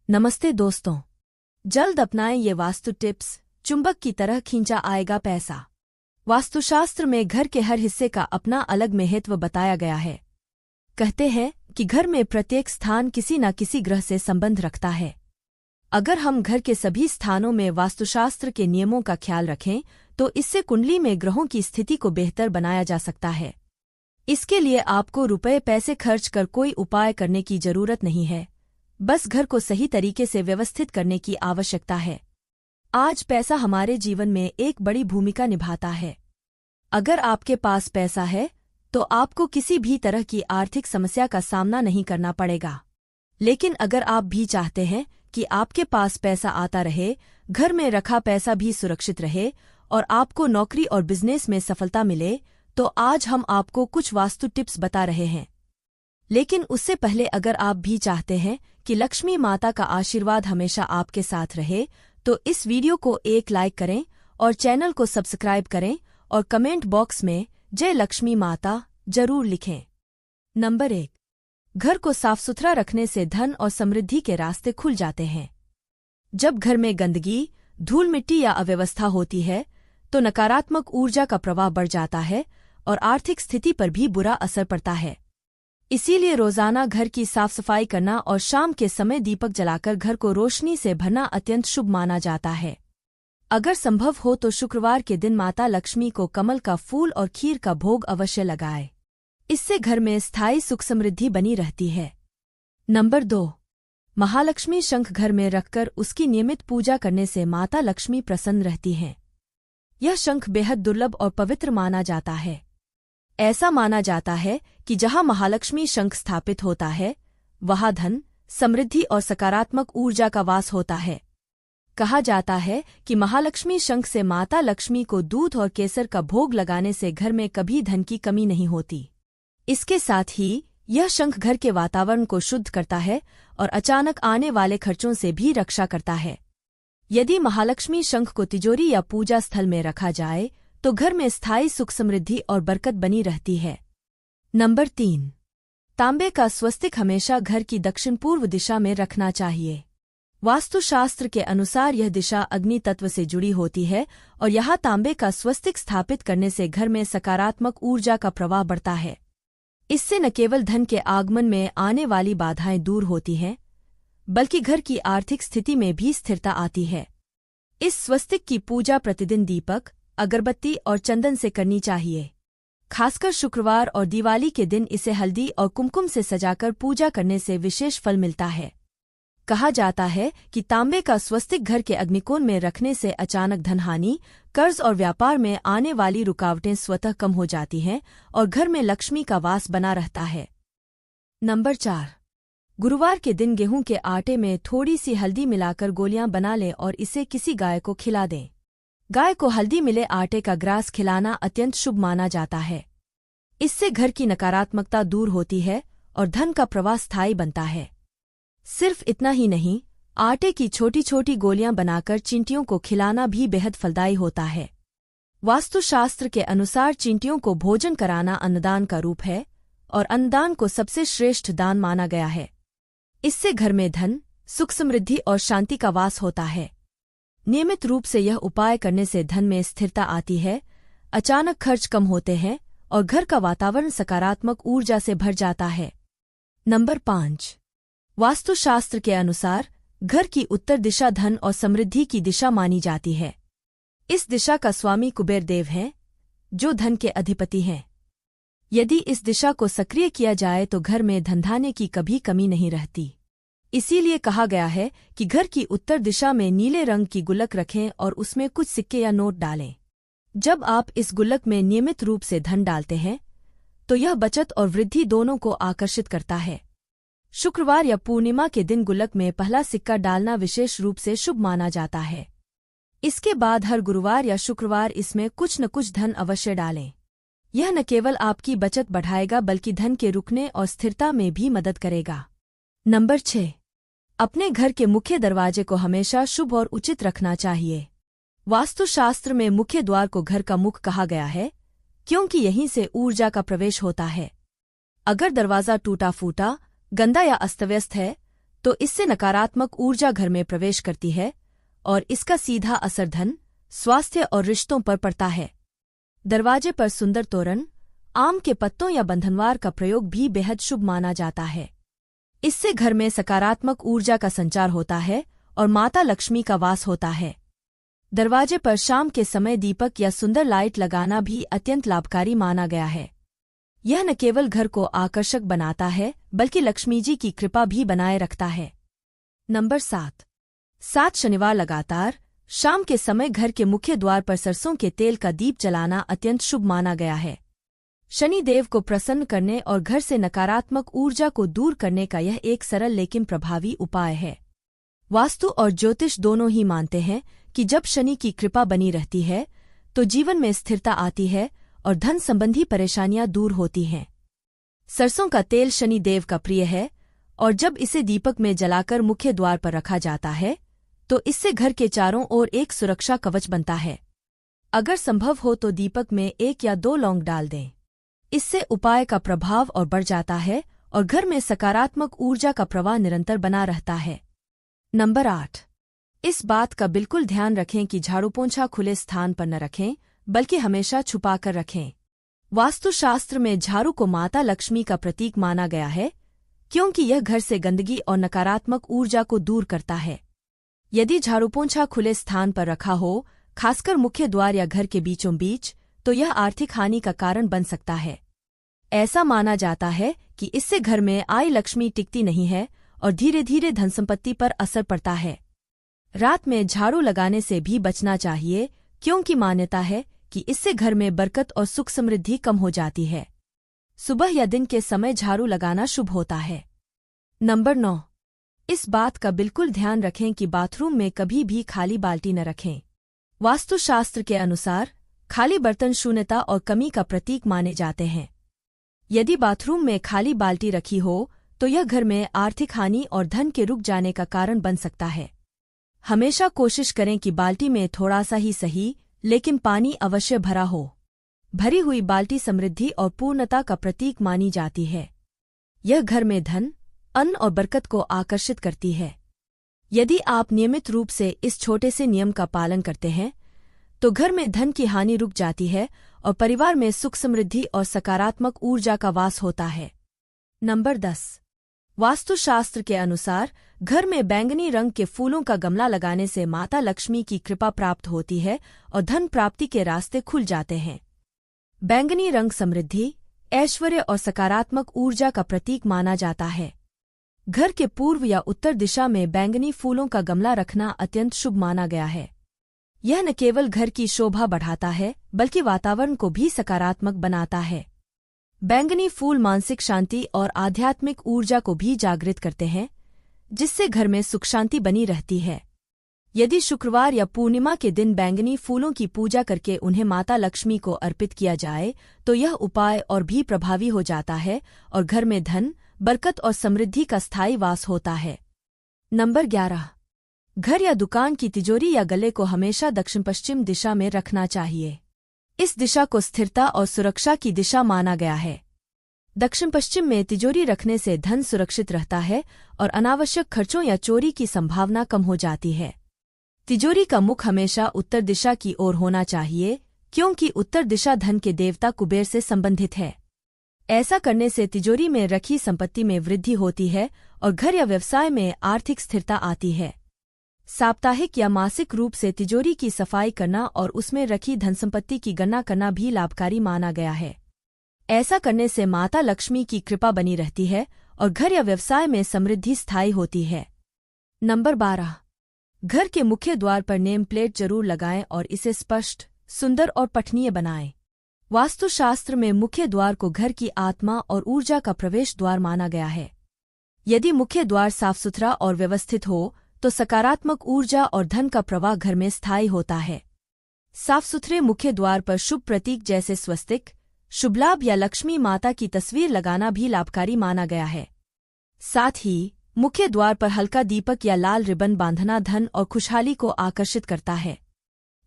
नमस्ते दोस्तों, जल्द अपनाएं ये वास्तु टिप्स। चुंबक की तरह खींचा आएगा पैसा। वास्तुशास्त्र में घर के हर हिस्से का अपना अलग महत्व बताया गया है। कहते हैं कि घर में प्रत्येक स्थान किसी न किसी ग्रह से संबंध रखता है। अगर हम घर के सभी स्थानों में वास्तुशास्त्र के नियमों का ख्याल रखें तो इससे कुंडली में ग्रहों की स्थिति को बेहतर बनाया जा सकता है। इसके लिए आपको रुपए पैसे खर्च कर कोई उपाय करने की जरूरत नहीं है, बस घर को सही तरीके से व्यवस्थित करने की आवश्यकता है। आज पैसा हमारे जीवन में एक बड़ी भूमिका निभाता है। अगर आपके पास पैसा है तो आपको किसी भी तरह की आर्थिक समस्या का सामना नहीं करना पड़ेगा। लेकिन अगर आप भी चाहते हैं कि आपके पास पैसा आता रहे, घर में रखा पैसा भी सुरक्षित रहे और आपको नौकरी और बिजनेस में सफलता मिले, तो आज हम आपको कुछ वास्तु टिप्स बता रहे हैं। लेकिन उससे पहले अगर आप भी चाहते हैं कि लक्ष्मी माता का आशीर्वाद हमेशा आपके साथ रहे, तो इस वीडियो को एक लाइक करें और चैनल को सब्सक्राइब करें और कमेंट बॉक्स में जय लक्ष्मी माता जरूर लिखें। नंबर 1, घर को साफ सुथरा रखने से धन और समृद्धि के रास्ते खुल जाते हैं। जब घर में गंदगी, धूल मिट्टी या अव्यवस्था होती है तो नकारात्मक ऊर्जा का प्रवाह बढ़ जाता है और आर्थिक स्थिति पर भी बुरा असर पड़ता है। इसीलिए रोजाना घर की साफ सफाई करना और शाम के समय दीपक जलाकर घर को रोशनी से भरना अत्यंत शुभ माना जाता है। अगर संभव हो तो शुक्रवार के दिन माता लक्ष्मी को कमल का फूल और खीर का भोग अवश्य लगाएं। इससे घर में स्थायी सुख समृद्धि बनी रहती है। नंबर 2, महालक्ष्मी शंख घर में रखकर उसकी नियमित पूजा करने से माता लक्ष्मी प्रसन्न रहती हैं। यह शंख बेहद दुर्लभ और पवित्र माना जाता है। ऐसा माना जाता है कि जहां महालक्ष्मी शंख स्थापित होता है वहां धन, समृद्धि और सकारात्मक ऊर्जा का वास होता है। कहा जाता है कि महालक्ष्मी शंख से माता लक्ष्मी को दूध और केसर का भोग लगाने से घर में कभी धन की कमी नहीं होती। इसके साथ ही यह शंख घर के वातावरण को शुद्ध करता है और अचानक आने वाले खर्चों से भी रक्षा करता है। यदि महालक्ष्मी शंख को तिजोरी या पूजा स्थल में रखा जाए तो घर में स्थायी सुख समृद्धि और बरकत बनी रहती है। नंबर 3, तांबे का स्वस्तिक हमेशा घर की दक्षिण पूर्व दिशा में रखना चाहिए। वास्तुशास्त्र के अनुसार यह दिशा अग्नि तत्व से जुड़ी होती है और यहाँ तांबे का स्वस्तिक स्थापित करने से घर में सकारात्मक ऊर्जा का प्रवाह बढ़ता है। इससे न केवल धन के आगमन में आने वाली बाधाएं दूर होती हैं, बल्कि घर की आर्थिक स्थिति में भी स्थिरता आती है। इस स्वस्तिक की पूजा प्रतिदिन दीपक, अगरबत्ती और चंदन से करनी चाहिए। खासकर शुक्रवार और दिवाली के दिन इसे हल्दी और कुमकुम से सजाकर पूजा करने से विशेष फल मिलता है। कहा जाता है कि तांबे का स्वस्तिक घर के अग्निकोण में रखने से अचानक धनहानि, कर्ज और व्यापार में आने वाली रुकावटें स्वतः कम हो जाती हैं और घर में लक्ष्मी का वास बना रहता है। नंबर 4, गुरुवार के दिन गेहूं के आटे में थोड़ी सी हल्दी मिलाकर गोलियां बना लें और इसे किसी गाय को खिला दें। गाय को हल्दी मिले आटे का ग्रास खिलाना अत्यंत शुभ माना जाता है। इससे घर की नकारात्मकता दूर होती है और धन का प्रवाह स्थायी बनता है। सिर्फ इतना ही नहीं, आटे की छोटी छोटी गोलियां बनाकर चींटियों को खिलाना भी बेहद फलदायी होता है। वास्तुशास्त्र के अनुसार चींटियों को भोजन कराना अन्नदान का रूप है और अन्नदान को सबसे श्रेष्ठ दान माना गया है। इससे घर में धन, सुख समृद्धि और शांति का वास होता है। नियमित रूप से यह उपाय करने से धन में स्थिरता आती है, अचानक खर्च कम होते हैं और घर का वातावरण सकारात्मक ऊर्जा से भर जाता है। नंबर 5, वास्तुशास्त्र के अनुसार घर की उत्तर दिशा धन और समृद्धि की दिशा मानी जाती है। इस दिशा का स्वामी कुबेर देव हैं, जो धन के अधिपति हैं। यदि इस दिशा को सक्रिय किया जाए तो घर में धनधान्य की कभी कमी नहीं रहती। इसीलिए कहा गया है कि घर की उत्तर दिशा में नीले रंग की गुल्लक रखें और उसमें कुछ सिक्के या नोट डालें। जब आप इस गुल्लक में नियमित रूप से धन डालते हैं तो यह बचत और वृद्धि दोनों को आकर्षित करता है। शुक्रवार या पूर्णिमा के दिन गुल्लक में पहला सिक्का डालना विशेष रूप से शुभ माना जाता है। इसके बाद हर गुरुवार या शुक्रवार इसमें कुछ न कुछ धन अवश्य डालें। यह न केवल आपकी बचत बढ़ाएगा बल्कि धन के रुकने और स्थिरता में भी मदद करेगा। नंबर 6, अपने घर के मुख्य दरवाजे को हमेशा शुभ और उचित रखना चाहिए। वास्तुशास्त्र में मुख्य द्वार को घर का मुख कहा गया है, क्योंकि यहीं से ऊर्जा का प्रवेश होता है। अगर दरवाजा टूटा फूटा, गंदा या अस्तव्यस्त है तो इससे नकारात्मक ऊर्जा घर में प्रवेश करती है और इसका सीधा असर धन, स्वास्थ्य और रिश्तों पर पड़ता है। दरवाजे पर सुंदर तोरण, आम के पत्तों या बंधनवार का प्रयोग भी बेहद शुभ माना जाता है। इससे घर में सकारात्मक ऊर्जा का संचार होता है और माता लक्ष्मी का वास होता है। दरवाजे पर शाम के समय दीपक या सुंदर लाइट लगाना भी अत्यंत लाभकारी माना गया है। यह न केवल घर को आकर्षक बनाता है बल्कि लक्ष्मी जी की कृपा भी बनाए रखता है। नंबर 7 शनिवार लगातार शाम के समय घर के मुख्य द्वार पर सरसों के तेल का दीप जलाना अत्यंत शुभ माना गया है। शनि देव को प्रसन्न करने और घर से नकारात्मक ऊर्जा को दूर करने का यह एक सरल लेकिन प्रभावी उपाय है। वास्तु और ज्योतिष दोनों ही मानते हैं कि जब शनि की कृपा बनी रहती है तो जीवन में स्थिरता आती है और धन संबंधी परेशानियां दूर होती हैं। सरसों का तेल शनि देव का प्रिय है और जब इसे दीपक में जलाकर मुख्य द्वार पर रखा जाता है तो इससे घर के चारों ओर एक सुरक्षा कवच बनता है। अगर संभव हो तो दीपक में 1 या 2 लौंग डाल दें। इससे उपाय का प्रभाव और बढ़ जाता है और घर में सकारात्मक ऊर्जा का प्रवाह निरंतर बना रहता है। नंबर 8 इस बात का बिल्कुल ध्यान रखें कि झाड़ू पोंछा खुले स्थान पर न रखें बल्कि हमेशा छुपाकर रखें। वास्तुशास्त्र में झाड़ू को माता लक्ष्मी का प्रतीक माना गया है क्योंकि यह घर से गंदगी और नकारात्मक ऊर्जा को दूर करता है। यदि झाड़ू पोंछा खुले स्थान पर रखा हो, खासकर मुख्य द्वार या घर के बीचों बीच, तो यह आर्थिक हानि का कारण बन सकता है। ऐसा माना जाता है कि इससे घर में आय लक्ष्मी टिकती नहीं है और धीरे धीरे धनसंपत्ति पर असर पड़ता है। रात में झाड़ू लगाने से भी बचना चाहिए क्योंकि मान्यता है कि इससे घर में बरकत और सुख समृद्धि कम हो जाती है। सुबह या दिन के समय झाड़ू लगाना शुभ होता है। नंबर 9 इस बात का बिल्कुल ध्यान रखें कि बाथरूम में कभी भी खाली बाल्टी न रखें। वास्तुशास्त्र के अनुसार खाली बर्तन शून्यता और कमी का प्रतीक माने जाते हैं। यदि बाथरूम में खाली बाल्टी रखी हो तो यह घर में आर्थिक हानि और धन के रुक जाने का कारण बन सकता है। हमेशा कोशिश करें कि बाल्टी में थोड़ा सा ही सही लेकिन पानी अवश्य भरा हो। भरी हुई बाल्टी समृद्धि और पूर्णता का प्रतीक मानी जाती है। यह घर में धन, अन्न और बरकत को आकर्षित करती है। यदि आप नियमित रूप से इस छोटे से नियम का पालन करते हैं तो घर में धन की हानि रुक जाती है और परिवार में सुख समृद्धि और सकारात्मक ऊर्जा का वास होता है। नंबर 10 वास्तुशास्त्र के अनुसार घर में बैंगनी रंग के फूलों का गमला लगाने से माता लक्ष्मी की कृपा प्राप्त होती है और धन प्राप्ति के रास्ते खुल जाते हैं। बैंगनी रंग समृद्धि, ऐश्वर्य और सकारात्मक ऊर्जा का प्रतीक माना जाता है। घर के पूर्व या उत्तर दिशा में बैंगनी फूलों का गमला रखना अत्यंत शुभ माना गया है। यह न केवल घर की शोभा बढ़ाता है बल्कि वातावरण को भी सकारात्मक बनाता है। बैंगनी फूल मानसिक शांति और आध्यात्मिक ऊर्जा को भी जागृत करते हैं, जिससे घर में सुख शांति बनी रहती है। यदि शुक्रवार या पूर्णिमा के दिन बैंगनी फूलों की पूजा करके उन्हें माता लक्ष्मी को अर्पित किया जाए तो यह उपाय और भी प्रभावी हो जाता है और घर में धन, बरकत और समृद्धि का स्थायी वास होता है। नंबर 11 घर या दुकान की तिजोरी या गले को हमेशा दक्षिण पश्चिम दिशा में रखना चाहिए। इस दिशा को स्थिरता और सुरक्षा की दिशा माना गया है। दक्षिण पश्चिम में तिजोरी रखने से धन सुरक्षित रहता है और अनावश्यक खर्चों या चोरी की संभावना कम हो जाती है। तिजोरी का मुख हमेशा उत्तर दिशा की ओर होना चाहिए क्योंकि उत्तर दिशा धन के देवता कुबेर से संबंधित है। ऐसा करने से तिजोरी में रखी संपत्ति में वृद्धि होती है और घर या व्यवसाय में आर्थिक स्थिरता आती है। साप्ताहिक या मासिक रूप से तिजोरी की सफाई करना और उसमें रखी धनसंपत्ति की गणना करना भी लाभकारी माना गया है। ऐसा करने से माता लक्ष्मी की कृपा बनी रहती है और घर या व्यवसाय में समृद्धि स्थायी होती है। नंबर 12 घर के मुख्य द्वार पर नेम प्लेट जरूर लगाएं और इसे स्पष्ट, सुंदर और पठनीय बनाएं। वास्तुशास्त्र में मुख्य द्वार को घर की आत्मा और ऊर्जा का प्रवेश द्वार माना गया है। यदि मुख्य द्वार साफ सुथरा और व्यवस्थित हो तो सकारात्मक ऊर्जा और धन का प्रवाह घर में स्थायी होता है। साफ सुथरे मुख्य द्वार पर शुभ प्रतीक जैसे स्वस्तिक, शुभ लाभ या लक्ष्मी माता की तस्वीर लगाना भी लाभकारी माना गया है। साथ ही मुख्य द्वार पर हल्का दीपक या लाल रिबन बांधना धन और खुशहाली को आकर्षित करता है।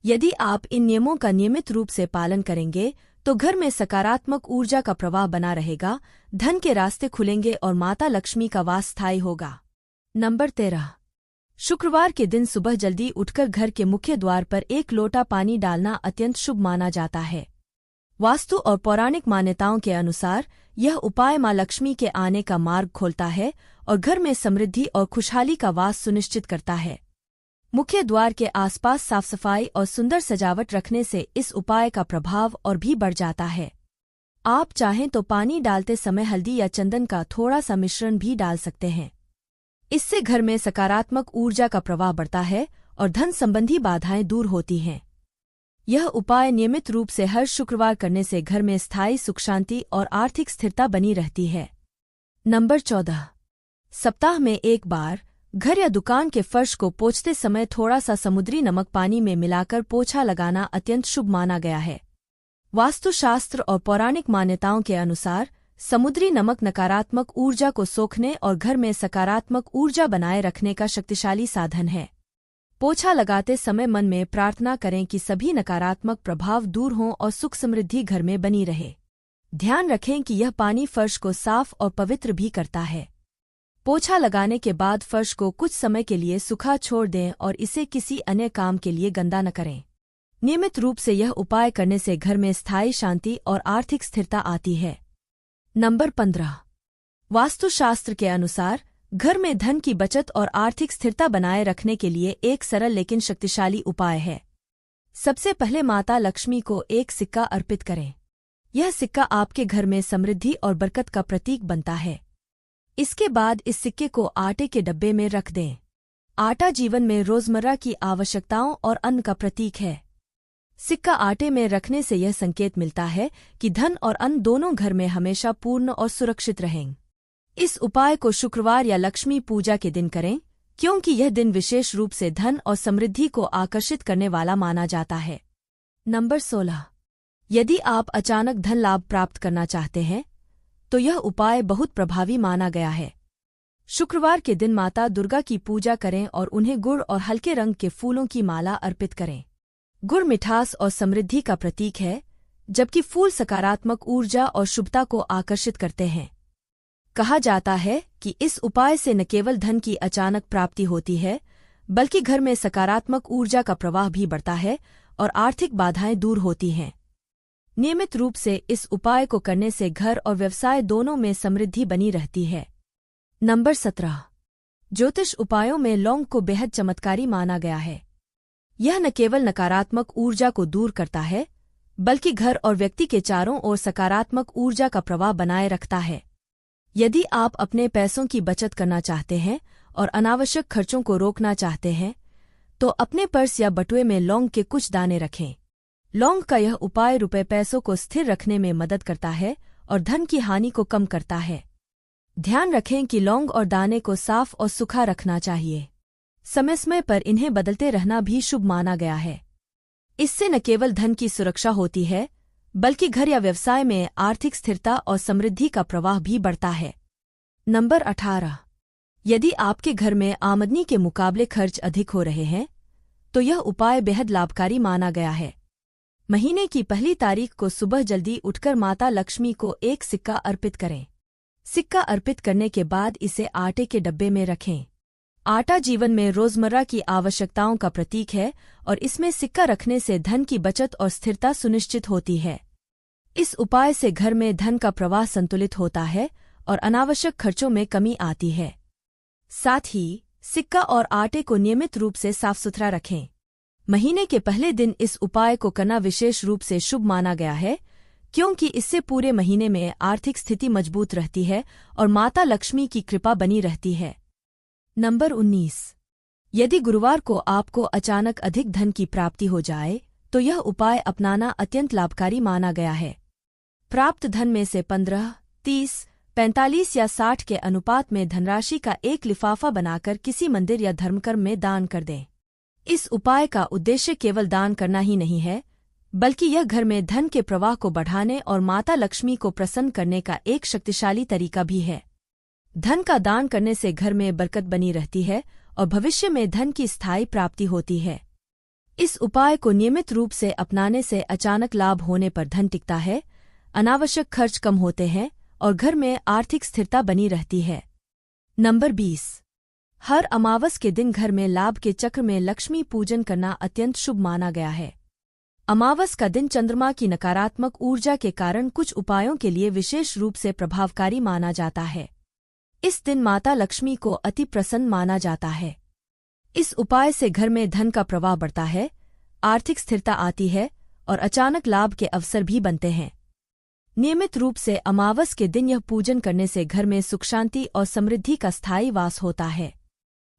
यदि आप इन नियमों का नियमित रूप से पालन करेंगे तो घर में सकारात्मक ऊर्जा का प्रवाह बना रहेगा, धन के रास्ते खुलेंगे और माता लक्ष्मी का वास स्थायी होगा। नंबर 13। शुक्रवार के दिन सुबह जल्दी उठकर घर के मुख्य द्वार पर एक लोटा पानी डालना अत्यंत शुभ माना जाता है। वास्तु और पौराणिक मान्यताओं के अनुसार यह उपाय मां लक्ष्मी के आने का मार्ग खोलता है और घर में समृद्धि और खुशहाली का वास सुनिश्चित करता है। मुख्य द्वार के आसपास साफ सफाई और सुंदर सजावट रखने से इस उपाय का प्रभाव और भी बढ़ जाता है। आप चाहें तो पानी डालते समय हल्दी या चंदन का थोड़ा सा मिश्रण भी डाल सकते हैं। इससे घर में सकारात्मक ऊर्जा का प्रवाह बढ़ता है और धन संबंधी बाधाएं दूर होती हैं। यह उपाय नियमित रूप से हर शुक्रवार करने से घर में स्थायी सुख शांति और आर्थिक स्थिरता बनी रहती है। नंबर 14। सप्ताह में एक बार घर या दुकान के फर्श को पोंछते समय थोड़ा सा समुद्री नमक पानी में मिलाकर पोछा लगाना अत्यंत शुभ माना गया है। वास्तुशास्त्र और पौराणिक मान्यताओं के अनुसार समुद्री नमक नकारात्मक ऊर्जा को सोखने और घर में सकारात्मक ऊर्जा बनाए रखने का शक्तिशाली साधन है। पोछा लगाते समय मन में प्रार्थना करें कि सभी नकारात्मक प्रभाव दूर हों और सुख समृद्धि घर में बनी रहे। ध्यान रखें कि यह पानी फर्श को साफ और पवित्र भी करता है। पोछा लगाने के बाद फर्श को कुछ समय के लिए सूखा छोड़ दें और इसे किसी अन्य काम के लिए गंदा न करें। नियमित रूप से यह उपाय करने से घर में स्थायी शांति और आर्थिक स्थिरता आती है। नंबर 15। वास्तुशास्त्र के अनुसार घर में धन की बचत और आर्थिक स्थिरता बनाए रखने के लिए एक सरल लेकिन शक्तिशाली उपाय है। सबसे पहले माता लक्ष्मी को एक सिक्का अर्पित करें। यह सिक्का आपके घर में समृद्धि और बरकत का प्रतीक बनता है। इसके बाद इस सिक्के को आटे के डब्बे में रख दें। आटा जीवन में रोजमर्रा की आवश्यकताओं और अन्न का प्रतीक है। सिक्का आटे में रखने से यह संकेत मिलता है कि धन और अन्न दोनों घर में हमेशा पूर्ण और सुरक्षित रहें। इस उपाय को शुक्रवार या लक्ष्मी पूजा के दिन करें, क्योंकि यह दिन विशेष रूप से धन और समृद्धि को आकर्षित करने वाला माना जाता है। नंबर 16। यदि आप अचानक धन लाभ प्राप्त करना चाहते हैं तो यह उपाय बहुत प्रभावी माना गया है। शुक्रवार के दिन माता दुर्गा की पूजा करें और उन्हें गुड़ और हल्के रंग के फूलों की माला अर्पित करें। गुड़ मिठास और समृद्धि का प्रतीक है, जबकि फूल सकारात्मक ऊर्जा और शुभता को आकर्षित करते हैं। कहा जाता है कि इस उपाय से न केवल धन की अचानक प्राप्ति होती है, बल्कि घर में सकारात्मक ऊर्जा का प्रवाह भी बढ़ता है और आर्थिक बाधाएं दूर होती हैं। नियमित रूप से इस उपाय को करने से घर और व्यवसाय दोनों में समृद्धि बनी रहती है। नंबर 17। ज्योतिष उपायों में लौंग को बेहद चमत्कारी माना गया है। यह न केवल नकारात्मक ऊर्जा को दूर करता है, बल्कि घर और व्यक्ति के चारों ओर सकारात्मक ऊर्जा का प्रवाह बनाए रखता है। यदि आप अपने पैसों की बचत करना चाहते हैं और अनावश्यक खर्चों को रोकना चाहते हैं, तो अपने पर्स या बटुए में लौंग के कुछ दाने रखें। लौंग का यह उपाय रुपए पैसों को स्थिर रखने में मदद करता है और धन की हानि को कम करता है। ध्यान रखें कि लौंग और दाने को साफ और सूखा रखना चाहिए। समय समय पर इन्हें बदलते रहना भी शुभ माना गया है। इससे न केवल धन की सुरक्षा होती है, बल्कि घर या व्यवसाय में आर्थिक स्थिरता और समृद्धि का प्रवाह भी बढ़ता है। नंबर 18। यदि आपके घर में आमदनी के मुकाबले खर्च अधिक हो रहे हैं, तो यह उपाय बेहद लाभकारी माना गया है। महीने की पहली तारीख को सुबह जल्दी उठकर माता लक्ष्मी को एक सिक्का अर्पित करें। सिक्का अर्पित करने के बाद इसे आटे के डब्बे में रखें। आटा जीवन में रोजमर्रा की आवश्यकताओं का प्रतीक है और इसमें सिक्का रखने से धन की बचत और स्थिरता सुनिश्चित होती है। इस उपाय से घर में धन का प्रवाह संतुलित होता है और अनावश्यक खर्चों में कमी आती है। साथ ही सिक्का और आटे को नियमित रूप से साफ सुथरा रखें। महीने के पहले दिन इस उपाय को करना विशेष रूप से शुभ माना गया है, क्योंकि इससे पूरे महीने में आर्थिक स्थिति मजबूत रहती है और माता लक्ष्मी की कृपा बनी रहती है। नंबर 19। यदि गुरुवार को आपको अचानक अधिक धन की प्राप्ति हो जाए, तो यह उपाय अपनाना अत्यंत लाभकारी माना गया है। प्राप्त धन में से 15, 30, 45 या 60 के अनुपात में धनराशि का एक लिफाफा बनाकर किसी मंदिर या धर्मकर्म में दान कर दें। इस उपाय का उद्देश्य केवल दान करना ही नहीं है, बल्कि यह घर में धन के प्रवाह को बढ़ाने और माता लक्ष्मी को प्रसन्न करने का एक शक्तिशाली तरीका भी है। धन का दान करने से घर में बरकत बनी रहती है और भविष्य में धन की स्थायी प्राप्ति होती है। इस उपाय को नियमित रूप से अपनाने से अचानक लाभ होने पर धन टिकता है, अनावश्यक खर्च कम होते हैं और घर में आर्थिक स्थिरता बनी रहती है। नंबर 20। हर अमावस के दिन घर में लाभ के चक्र में लक्ष्मी पूजन करना अत्यंत शुभ माना गया है। अमावस का दिन चंद्रमा की नकारात्मक ऊर्जा के कारण कुछ उपायों के लिए विशेष रूप से प्रभावकारी माना जाता है। इस दिन माता लक्ष्मी को अति प्रसन्न माना जाता है। इस उपाय से घर में धन का प्रवाह बढ़ता है, आर्थिक स्थिरता आती है और अचानक लाभ के अवसर भी बनते हैं। नियमित रूप से अमावस के दिन यह पूजन करने से घर में सुख शांति और समृद्धि का स्थायी वास होता है।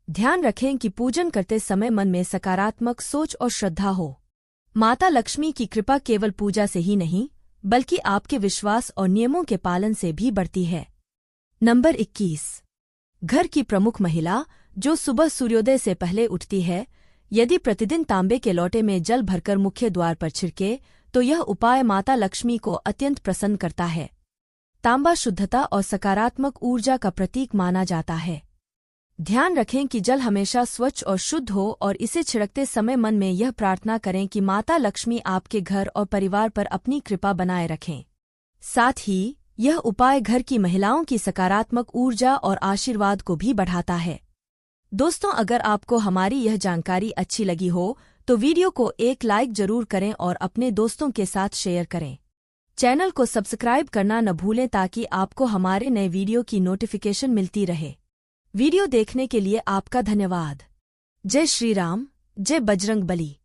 ध्यान रखें कि पूजन करते समय मन में सकारात्मक सोच और श्रद्धा हो। माता लक्ष्मी की कृपा केवल पूजा से ही नहीं, बल्कि आपके विश्वास और नियमों के पालन से भी बढ़ती है। नंबर 21। घर की प्रमुख महिला जो सुबह सूर्योदय से पहले उठती है, यदि प्रतिदिन तांबे के लोटे में जल भरकर मुख्य द्वार पर छिड़के तो यह उपाय माता लक्ष्मी को अत्यंत प्रसन्न करता है। तांबा शुद्धता और सकारात्मक ऊर्जा का प्रतीक माना जाता है। ध्यान रखें कि जल हमेशा स्वच्छ और शुद्ध हो और इसे छिड़कते समय मन में यह प्रार्थना करें कि माता लक्ष्मी आपके घर और परिवार पर अपनी कृपा बनाए रखें। साथ ही यह उपाय घर की महिलाओं की सकारात्मक ऊर्जा और आशीर्वाद को भी बढ़ाता है। दोस्तों, अगर आपको हमारी यह जानकारी अच्छी लगी हो तो वीडियो को एक लाइक जरूर करें और अपने दोस्तों के साथ शेयर करें। चैनल को सब्सक्राइब करना न भूलें ताकि आपको हमारे नए वीडियो की नोटिफिकेशन मिलती रहे। वीडियो देखने के लिए आपका धन्यवाद। जय श्री राम, जय बजरंग बली।